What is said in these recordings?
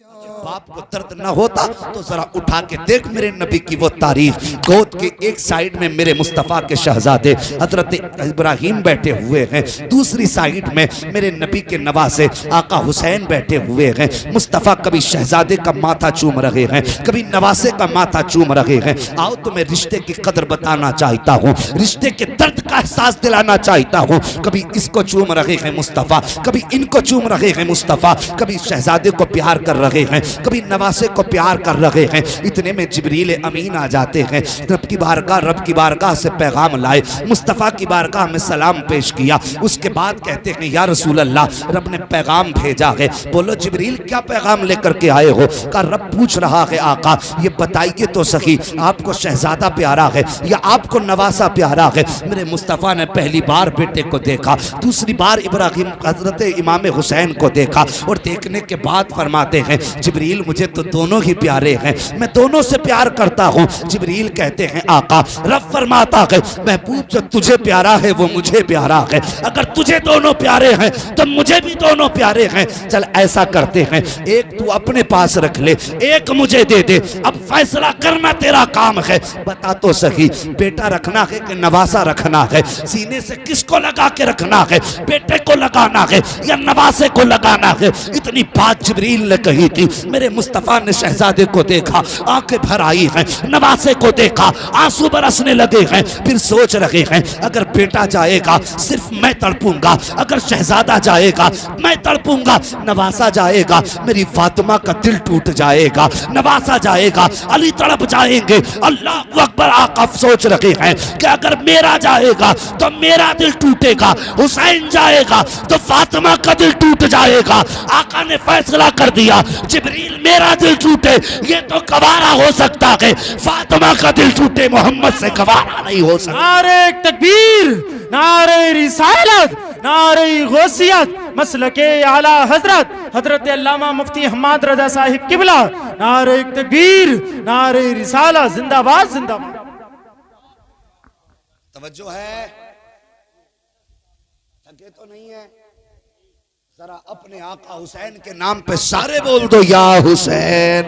बाप को दर्द न होता तो जरा उठा के देख मेरे नबी की वो तारीफ। गोद के एक साइड में मेरे मुस्तफ़ा के शहजादे हजरत इब्राहिम बैठे हुए हैं, दूसरी साइड में मेरे नबी के नवासे आका हुसैन बैठे हुए हैं। मुस्तफ़ा कभी शहजादे का माथा चूम रहे हैं, कभी नवासे का माथा चूम रहे हैं। आओ तो मैं रिश्ते की कदर बताना चाहता हूँ, रिश्ते के दर्द का एहसास दिलाना चाहता हूँ। कभी इसको चूम रहे हैं मुस्तफ़ा, कभी इनको चूम रहे हैं मुस्तफ़ा, कभी शहजादे को प्यार कर रहे हैं, कभी नवासे को प्यार कर रहे हैं। इतने में जिब्रील अमीन आ जाते हैं, रब की बारगाह से पैगाम लाए, मुस्तफ़ा की बारगाह में सलाम पेश किया। उसके बाद कहते हैं या रसूल अल्लाह, रब ने पैगाम भेजा है। बोलो जिब्रील क्या पैगाम लेकर के आए हो? का रब पूछ रहा है आका ये बताइए तो सही, आपको शहजादा प्यारा है या आपको नवासा प्यारा है? मेरे मुस्तफ़ा ने पहली बार बेटे को देखा, दूसरी बार इब्राहिम हजरत इमाम हुसैन को देखा और देखने के बाद फरमाते हैं जिब्रील मुझे तो दोनों ही प्यारे हैं, मैं दोनों से प्यार करता हूँ। जिब्रील कहते हैं आका, रब फरमाता है महबूब जो तुझे प्यारा है वो मुझे प्यारा है, अगर तुझे दोनों प्यारे हैं तो मुझे भी दोनों प्यारे हैं। चल ऐसा करते हैं, एक तू अपने पास रख ले, एक मुझे दे दे, अब फैसला करना तेरा काम है। बता तो सही बेटा रखना है कि नवासा रखना है? सीने से किसको लगा के रखना है, बेटे को लगाना है या नवासे को लगाना है? इतनी बात जिब्रील ने कही थी। मेरे मुस्तफ़ा ने शहजादे को देखा, आंखें भर आई हैं, नवासे को देखा, आंसू बरसने लगे हैं। फिर सोच रहे हैं अगर बेटा जाएगा सिर्फ मैं तड़पूंगा, अगर शहजादा जाएगा मैं तड़पूंगा, नवासा जाएगा मेरी फातिमा का दिल टूट जाएगा, नवासा जाएगा अली तड़प जाएंगे। अल्लाह अकबर। आका सोच रहे हैं कि अगर मेरा जाएगा तो मेरा दिल टूटेगा, हुसैन जाएगा तो फातिमा का दिल टूट जाएगा। आका ने फैसला कर दिया जिब्रील मेरा दिल टूटे ये तो गवारा हो सकता है, फातिमा का दिल टूटे मोहम्मद से गवारा नहीं हो सकता। नारे तकबीर, नारे रिसालत, नारे गौसियत, मसलके आला हजरत हजरत अल्लामा मुफ्ती हम्माद रजा साहिब किबला। नारे तकबीर, नारे रिसालत, जिंदाबाद जिंदाबाद। तवज्जो है, थके तो नहीं है? जरा अपने आका हुसैन के नाम पे सारे बोल दो या हुसैन।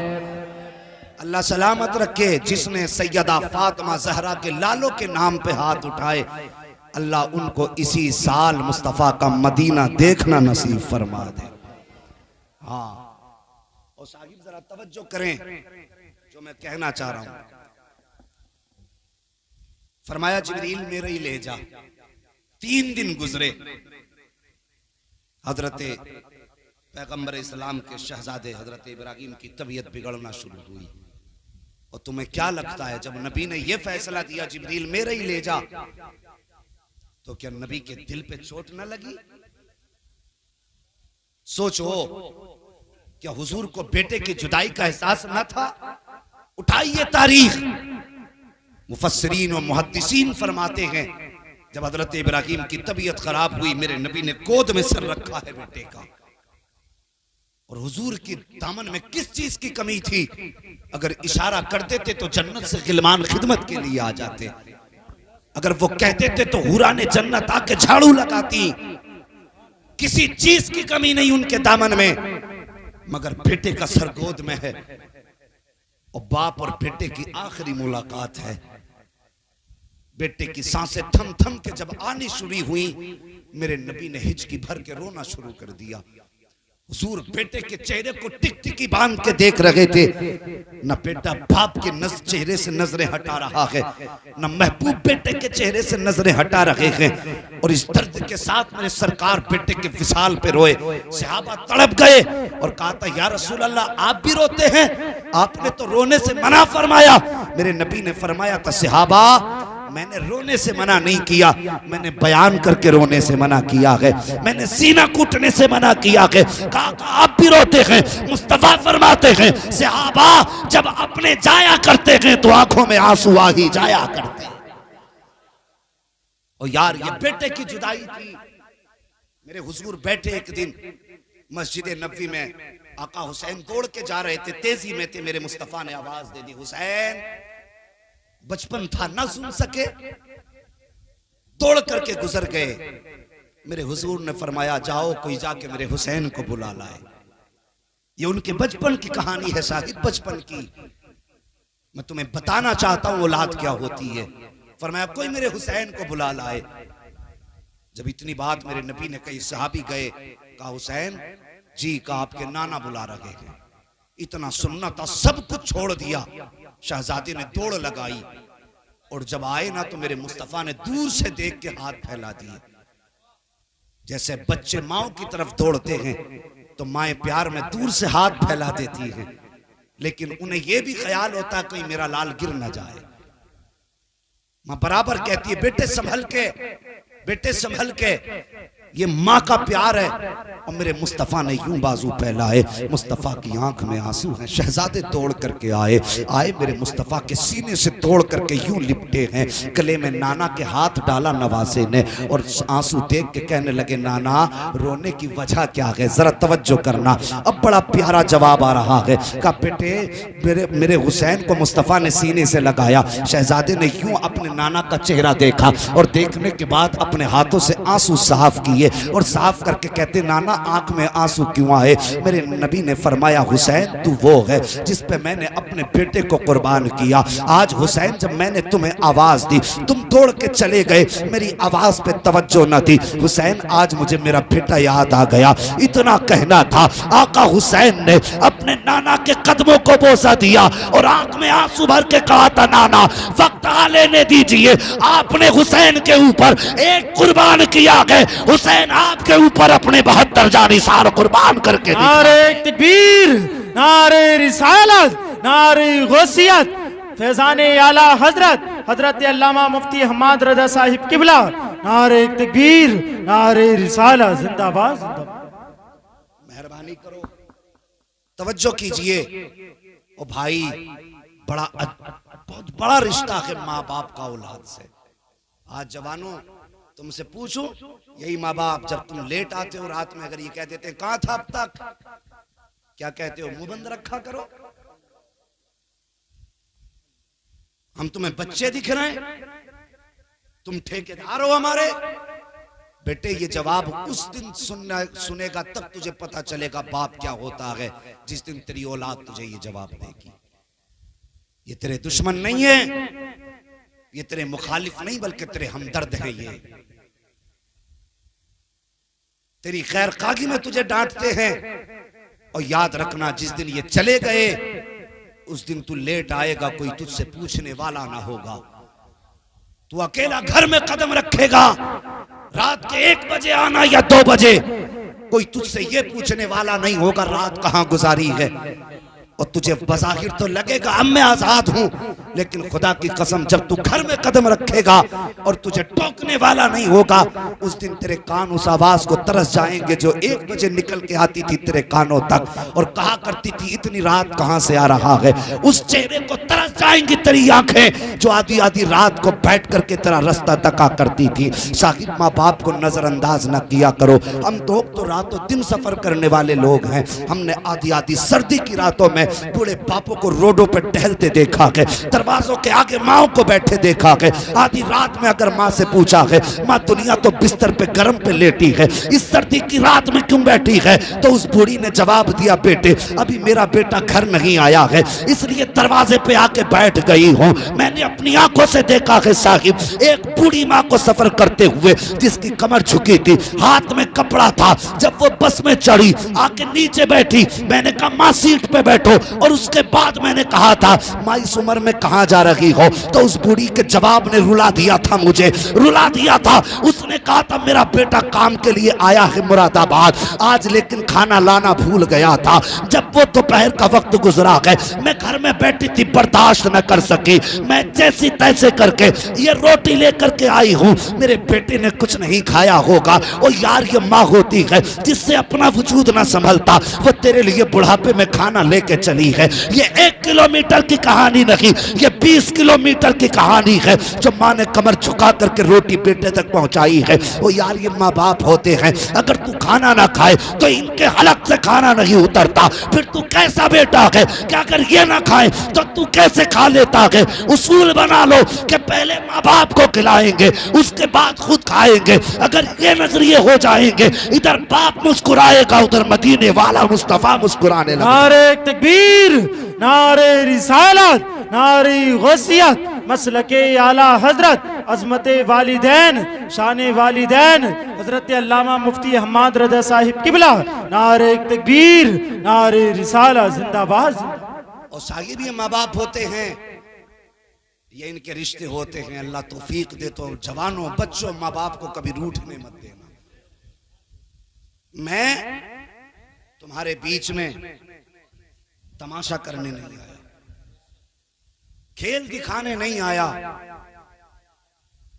अल्लाह सलामत रखे जिसने सैयदा फातिमा जहरा के लालों के नाम पे हाथ उठाए, अल्लाह उनको इसी साल मुस्तफ़ा का मदीना देखना नसीब फरमा दे। हाँ और साहिब जरा तवज्जो करें जो मैं कहना चाह रहा हूं। फरमाया जिब्रील मेरे ही ले जा। 3 दिन गुजरे, हजरत पैगंबर इस्लाम के शहजादे हजरत इब्राहिम की तबीयत बिगड़ना शुरू हुई। और तुम्हें क्या लगता है जब नबी ने यह फैसला दिया जिब्रील मेरे ही ले जा, तो क्या नबी के दिल पे चोट न लगी? सोचो क्या हुजूर को बेटे की जुदाई का एहसास न था? उठाइए तारीख, मुफस्सिरीन और मुहद्दिसीन फरमाते हैं जब हजरत इब्राहिम की तबीयत खराब हुई मेरे नबी ने गोद में सर रखा है बेटे का। और हुजूर की दामन में किस चीज की कमी थी? अगर इशारा कर देते तो जन्नत से गिलमान खिदमत के लिए आ जाते, अगर वो कहते थे तो हुरा ने जन्नत आके झाड़ू लगाती। किसी चीज की कमी नहीं उनके दामन में, मगर बेटे का सर गोद में है और बाप और बेटे की आखिरी मुलाकात है। बेटे की सांसें थम थम के जब आनी शुरू हुई, मेरे नबी ने हिचकी भर के रोना शुरू कर दिया। हुजूर बेटे के चेहरे को टिकटिकी बांध के देख रहे थे। न बेटा बाप के चेहरे से नजरें हटा रहा है, न महबूब बेटे के चेहरे से नजरें हटा रहे हैं। और इस दर्द के साथ मेरे सरकार बेटे के विशाल पे रोए। सहाबा तड़प गए और कहा था या रसूल अल्लाह आप भी रोते हैं? आपने तो रोने से मना फरमाया। मेरे नबी ने फरमाया था सहाबा मैंने रोने से मना नहीं किया, मैंने बयान करके रोने से मना किया है, मैंने सीना कूटने से मना किया है। कहा आप भी रोते हैं? मुस्तफा फरमाते हैं सहाबा जब अपने जाया करते हैं तो आंखों में आंसू आ ही जाया करते। और यार ये बेटे की जुदाई थी। मेरे हुजूर बैठे एक दिन मस्जिद नबवी में, आका हुसैन दौड़ के जा रहे थे, तेजी में थे। मेरे मुस्तफा ने आवाज दे दी हुसैन। बचपन था ना सुन सके, दौड़ करके गुजर गए। मेरे हुजूर ने फरमाया जाओ कोई जाके मेरे हुसैन को बुला लाए। ये उनके बचपन की कहानी है साहिब, बचपन की। मैं तुम्हें बताना चाहता हूं औलाद क्या होती है। फरमाया कोई मेरे हुसैन को बुला लाए। जब इतनी बात मेरे नबी ने कही, सहाबी गए, कहा हुसैन जी का आपके नाना बुला रहे हैं। इतना सुनना था, सब कुछ छोड़ दिया। शहजादे ने दौड़ लगाई और जब आए ना तो मेरे मुस्तफा ने दूर से देख के हाथ फैला दिए। जैसे बच्चे माओ की तरफ दौड़ते हैं तो माएं प्यार में दूर से हाथ फैला देती हैं, लेकिन उन्हें यह भी ख्याल होता है कहीं मेरा लाल गिर ना जाए। मां बराबर कहती है बेटे संभल के, बेटे संभल के। ये माँ का प्यार है। और मेरे मुस्तफ़ा ने यूं बाजू फैलाए, मुस्तफ़ा की आंख में आंसू हैं। शहजादे दौड़ करके आए मेरे मुस्तफ़ा के सीने से तोड़ करके यूं लिपटे हैं। गले में नाना के हाथ डाला नवासे ने और आंसू देख के कहने लगे नाना रोने की वजह क्या है, जरा तवज्जो करना। अब बड़ा प्यारा जवाब आ रहा है। कहा बेटे मेरे हुसैन को मुस्तफ़ा ने सीने से लगाया। शहजादे ने यूं अपने नाना का चेहरा देखा और देखने के बाद अपने हाथों से आंसू साफ किए और साफ करके कहते नाना आंख में आंसू क्यों आए। मेरे नबी ने फरमाया हुसैन तू वो है जिस पे मैंने अपने बेटे को कुर्बान किया। आज हुसैन जब मैंने तुम्हें आवाज दी तुम दौड़ के चले गए, मेरी आवाज पे तवज्जो न दी। हुसैन आज मुझे मेरा बेटा याद आ गया। इतना कहना था, आका हुसैन ने अपने नाना के कदमों को बोसा दिया और आंख में आंसू भर के कहा था नाना वक्त आ लेने दीजिए। आपने हुसैन के ऊपर एक कुर्बान किया है, हुसैन आपके ऊपर अपने 72 जानिसार कुर्बान करके नारे तकबीर, नारे रिसालत, नारे गौसियत, फैजाने आला हजरत हजरत अल्लामा मुफ्ती हम्माद रजा साहिब किबला। नारे तकबीर, नारे रिसालत, जिंदाबाद जिंदाबाद। मेहरबानी करो, तवज्जो कीजिए। ओ भाई बहुत बड़ा रिश्ता है माँ बाप का औलाद से। आज जवानों तुमसे पूछो, यही माँ बाप जब तुम लेट आते हो रात में अगर ये कह देते कहां था अब तक, क्या कहते हो मुंह बंद रखा करो। हम तुम्हें बच्चे दिख रहे हैं, तुम ठेकेदार हो हमारे। बेटे ये जवाब उस दिन सुनेगा तब तुझे पता चलेगा बाप क्या होता है, जिस दिन तेरी औलाद तुझे ये जवाब देगी। ये तेरे दुश्मन नहीं है, ये तेरे मुखालिफ नहीं बल्कि तेरे हमदर्द है। ये तेरी खैर खागी में तुझे डांटते हैं। और याद रखना जिस दिन ये चले गए उस दिन तू लेट आएगा, कोई तुझसे पूछने वाला ना होगा। तू अकेला घर में कदम रखेगा, रात के 1 बजे आना या 2 बजे, कोई तुझसे ये पूछने वाला नहीं होगा रात कहां गुजारी है। और तुझे बज़ाहिर तो लगेगा अब मैं आजाद हूं, लेकिन खुदा की कसम जब तू घर में कदम रखेगा और तुझे टोकने वाला नहीं होगा, उस दिन तेरे कान उस आवाज को तरस जाएंगे जो 1 बजे निकल के आती थी तेरे कानों तक और कहा करती थी इतनी रात कहां से आ रहा है। उस चेहरे को तरस जाएंगी तेरी आंखें जो आधी आधी रात को बैठ करके तेरा रास्ता तका करती थी। साहिब माँ बाप को नजरअंदाज न किया करो। हम तो रातों दिन सफर करने वाले लोग हैं। हमने आधी आधी सर्दी की रातों में बूढ़े बापों को रोडों पर टहलते देखा है, दरवाजों के आगे माओ को बैठे देखा है। आधी रात में अगर माँ से पूछा है माँ दुनिया तो बिस्तर पे गर्म पे लेटी है, इस सर्दी की रात में क्यों बैठी है, तो उस बूढ़ी ने जवाब दिया बेटे अभी मेरा बेटा घर नहीं आया है इसलिए दरवाजे पे आके बैठ गई हूँ। मैंने अपनी आंखों से देखा है साहिब एक बूढ़ी माँ को सफर करते हुए जिसकी कमर झुकी थी, हाथ में कपड़ा था। जब वो बस में चढ़ी आके नीचे बैठी, मैंने कहा माँ सीट पे बैठो, और उसके बाद मैंने कहा था माँ इस उम्र में कहां जा रही हो, तो उस बूढ़ी के जवाब ने रुला दिया था, मुझे रुला दिया था। उसने कहा था मेरा बेटा काम के लिए आया है मुरादाबाद, आज लेकिन खाना लाना भूल गया था। जब वो दोपहर का वक्त गुजरा है मैं घर में बैठी थी, बर्दाश्त न कर सकी, मैं जैसी तैसे करके ये रोटी लेकर के आई हूँ। मेरे बेटे ने कुछ नहीं खाया होगा। और यार ये माँ होती है जिससे अपना वजूद ना संभलता, वो तेरे लिए बुढ़ापे में खाना लेके चली है। ये 1 किलोमीटर की कहानी नहीं, ये 20 किलोमीटर की कहानी है जो माँ ने कमर झुका करके रोटी बेटे तक पहुंचाई है। वो यार ये माँ बाप होते हैं, अगर तू खाना ना खाए तो इनके हलक से खाना नहीं उतरता, फिर तू कैसा बेटा है कि अगर ये ना खाए तो तू कैसे खा लेता है। उसूल बना लो कि पहले माँ बाप को खिलाएंगे उसके बाद खुद खाएंगे। अगर ये नजरिए हो जाएंगे, इधर बाप मुस्कुराएगा उधर मदीने वाला मुस्तफा मुस्कुराने लगेगा। नारे तकबीर, नारे रिसालत, नारे गौसियत, मसलके आला हजरत, अजमत वालिदैन, शान वालिदैन, हजरत अल्लामा मुफ्ती अहमद रजा साहिब किबला। नारे तकबीर, नारे रिसालत, जिंदाबाद जिंदाबाद। और साहिब ये माँ बाप होते हैं, ये इनके रिश्ते होते हैं। अल्लाह तौफीक दे तो जवानों बच्चों माँ बाप को कभी रूठने मत देना। मैं तुम्हारे बीच में तमाशा करने नहीं आया, खेल दिखाने नहीं आया,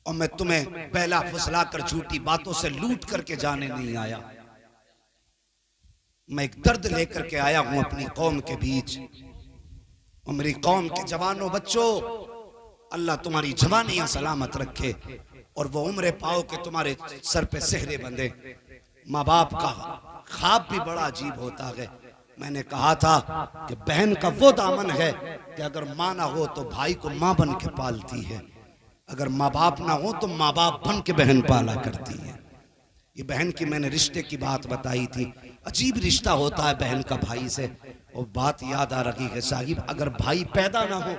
और मैं तुम्हें पहला फुसला कर झूठी बातों से लूट करके जाने नहीं आया। मैं एक दर्द लेकर के आया हूं अपनी कौम के बीच। और मेरी कौम के जवानों बच्चों, अल्लाह तुम्हारी जवानियां सलामत रखे और वो उम्र पाओ कि तुम्हारे सर पे सेहरे बंधे। माँ बाप का ख्वाब भी बड़ा अजीब होता है। मैंने कहा था कि बहन का वो दामन है कि अगर माँ ना हो तो भाई को माँ बन के पालती है, अगर माँ बाप ना हो तो माँ बाप बन के बहन पाला करती है। ये बहन की मैंने रिश्ते की बात बताई थी। अजीब रिश्ता होता है बहन का भाई से। और बात याद आ रही है साहिब, अगर भाई पैदा ना हो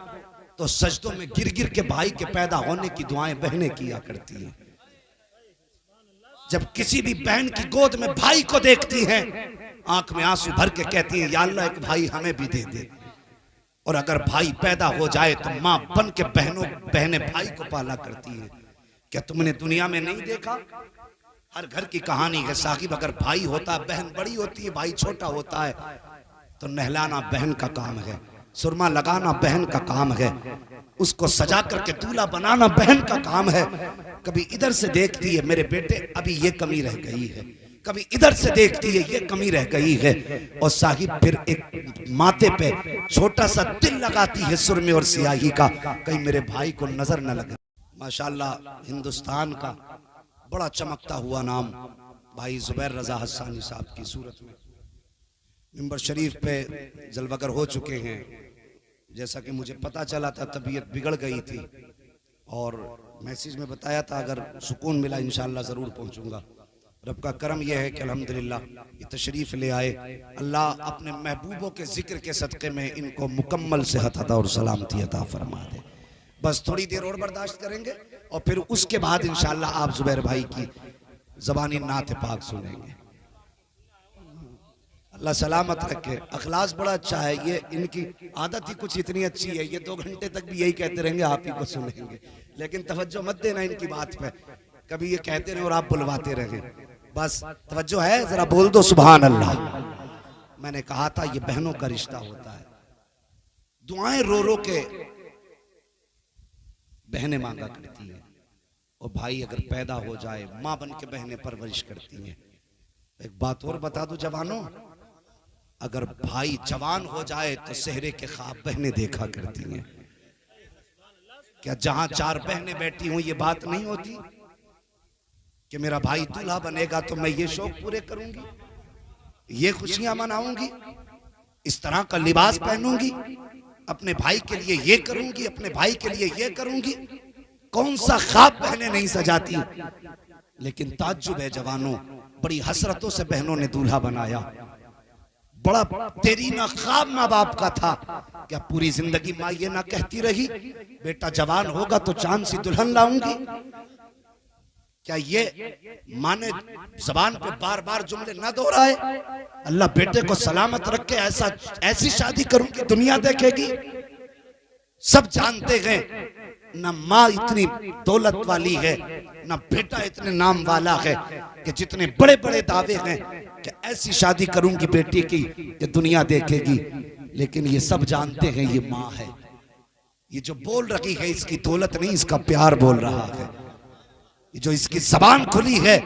तो सजदों में गिर गिर के भाई के पैदा होने की दुआएं बहनें किया करती हैं। जब किसी भी बहन की गोद में भाई को देखती हैं, आंख में आंसू भर के कहती हैं या अल्लाह एक भाई हमें भी दे दे। और अगर भाई पैदा हो जाए तो माँ बन के बहनें भाई को पाला करती हैं। क्या तुमने दुनिया में नहीं देखा? हर घर की कहानी है साहिब। अगर भाई होता है, बहन बड़ी होती है, भाई छोटा होता है, तो नहलाना बहन का काम है, सुरमा लगाना बहन का काम है, उसको सजा करके दूल्हा बनाना बहन का काम है। कभी इधर से देखती है मेरे बेटे अभी ये कमी रह गई है, कभी इधर से देखती है ये कमी रह गई है, और साहिब फिर एक माथे पे छोटा सा तिल लगाती है सुरमे और सियाही का, कहीं मेरे भाई को नजर न लगे। माशाल्लाह हिंदुस्तान का बड़ा चमकता हुआ नाम भाई जुबैर रजा हस्सानी साहब की सूरत में मिंबर शरीफ पे जलवागर हो चुके हैं। जैसा कि मुझे पता चला था तबीयत बिगड़ गई थी और मैसेज में बताया था अगर सुकून मिला इंशाअल्लाह ज़रूर पहुंचूंगा। रब का करम यह है कि अल्हम्दुलिल्लाह ये तशरीफ़ ले आए। अल्लाह अपने महबूबों के जिक्र के सदक़े में इनको मुकम्मल सेहत अता और सलामती अता फरमा दे। बस थोड़ी देर और बर्दाश्त करेंगे और फिर उसके बाद इंशाअल्लाह आप जुबैर भाई की ज़बानी नात पाक सुनेंगे। अल्लाह सलामत रखे। अखलास बड़ा अच्छा है, ये इनकी आदत ही कुछ इतनी अच्छी है, ये 2 घंटे तक भी यही कहते रहेंगे आप ही को सुनेंगे, लेकिन तवज्जो मत देना इनकी बात पे। कभी ये कहते रहे और आप बुलवाते रहे, बस तवज्जो है जरा बोल दो सुभान अल्लाह। मैंने कहा था ये बहनों का रिश्ता होता है। दुआएं रो रो के बहनें मांगा करती हैं और भाई अगर पैदा हो जाए माँ बन के बहनें परवरिश करती हैं। एक बात और बता दो जवानों, अगर भाई जवान हो जाए तो सेहरे के ख्वाब बहनें देखा करती हैं। क्या जहां 4 बहनें बैठी हूं ये बात नहीं होती कि मेरा भाई दूल्हा बनेगा तो मैं ये शौक पूरे करूंगी, ये खुशियां मनाऊंगी, इस तरह का लिबास पहनूंगी, अपने भाई के लिए ये करूंगी, अपने भाई के लिए ये करूंगी। कौन सा ख्वाब बहनें नहीं सजाती। लेकिन ताज्जुब है जवानों, बड़ी हसरतों से बहनों ने दूल्हा बनाया। बड़ा तेरीना ख्वाब माँ बाप का था। क्या पूरी जिंदगी माँ ये ना कहती रही बेटा जवान होगा तो चांद सी दुल्हन लाऊंगी? क्या ये माँ ने जबान पे बार बार जुमले ना दोहराए? अल्लाह बेटे को सलामत रखे, ऐसी शादी करूं कि दुनिया देखेगी। सब जानते हैं ना माँ इतनी दौलत वाली है ना बेटा इतने नाम वाला है कि जितने बड़े बड़े दावे हैं कि ऐसी शादी करूंगी बेटी की कि दुनिया देखेगी। लेकिन ये सब जानते हैं ये माँ है। ये जो बोल रही है इसकी दौलत नहीं, इसका प्यार बोल रहा है। ये जो इसकी जबान खुली है,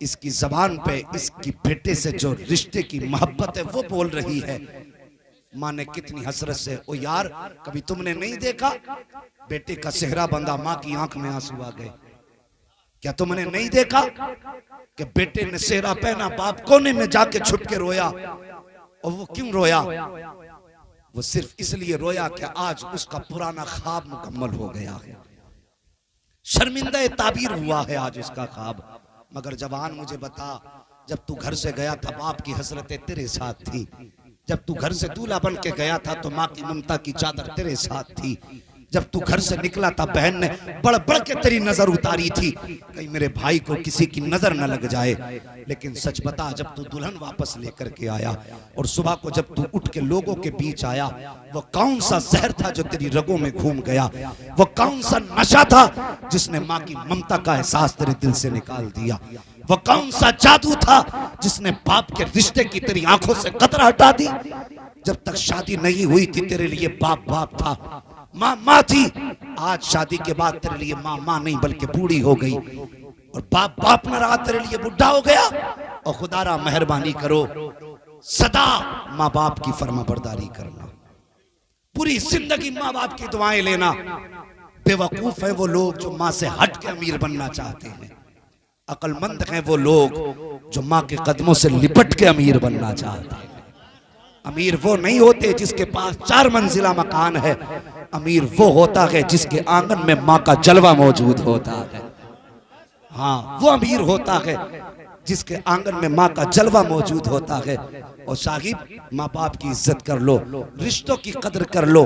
इसकी जबान पे इसकी बेटे से जो रिश्ते की मोहब्बत है वो बोल रही है। माँ ने कितनी हसरत से, ओ यार कभी तुमने नहीं देखा बेटे का सेहरा बंधा, माँ की आंख में आंसू आ गए। क्या तुमने नहीं देखा कि बेटे ने सेहरा पहना, बाप कोने में जाके छुप के रोया। और वो क्यों रोया? वो सिर्फ इसलिए रोया कि आज उसका पुराना ख्वाब मुकम्मल हो गया है। शर्मिंदा ताबीर हुआ है आज उसका ख्वाब। मगर जवान मुझे बता, जब तू घर से गया था बाप की हसरतें तेरे साथ थी, जब तू घर से दूल्हा बन के गया था तो माँ की ममता की चादर तेरे साथ थी, जब तू घर से निकला था बहन ने बढ़ बढ़ के तेरी नजर उतारी थी कहीं मेरे भाई को किसी की नजर न लग जाए। लेकिन सच बता, जब तू दुल्हन वापस लेकर के आया और सुबह को जब तू उठ के लोगों के बीच आया, वो कौन सा जहर था जो तेरी रगों में घूम गया? वो कौन सा नशा था जिसने माँ की ममता का एहसास तेरे दिल से निकाल दिया? वो कौन सा जादू था जिसने बाप के रिश्ते की तेरी आंखों से कतरा हटा दी? जब तक शादी नहीं हुई थी तेरे लिए बाप बाप था, माँ माँ थी। आज शादी के बाद तेरे लिए माँ माँ नहीं बल्कि बूढ़ी हो गई, और बाप बाप न रहा, तेरे लिए बुढ़ा हो गया। और खुदारा मेहरबानी करो, सदा माँ बाप की फर्माबरदारी करना, पूरी जिंदगी माँ बाप की दुआएं लेना। बेवकूफ है वो लोग जो माँ से हट के अमीर बनना चाहते हैं, अक्लमंद हैं वो लोग जो माँ के कदमों से लिपट के अमीर बनना चाहते हैं। अमीर वो नहीं होते जिसके पास 4 मंजिला मकान है, अमीर वो होता है जिसके आंगन में माँ का जलवा मौजूद होता है। हाँ, वो अमीर होता है जिसके आंगन में माँ का जलवा मौजूद होता है। और साहिब, माँ बाप की इज्जत कर लो, रिश्तों की कदर कर लो।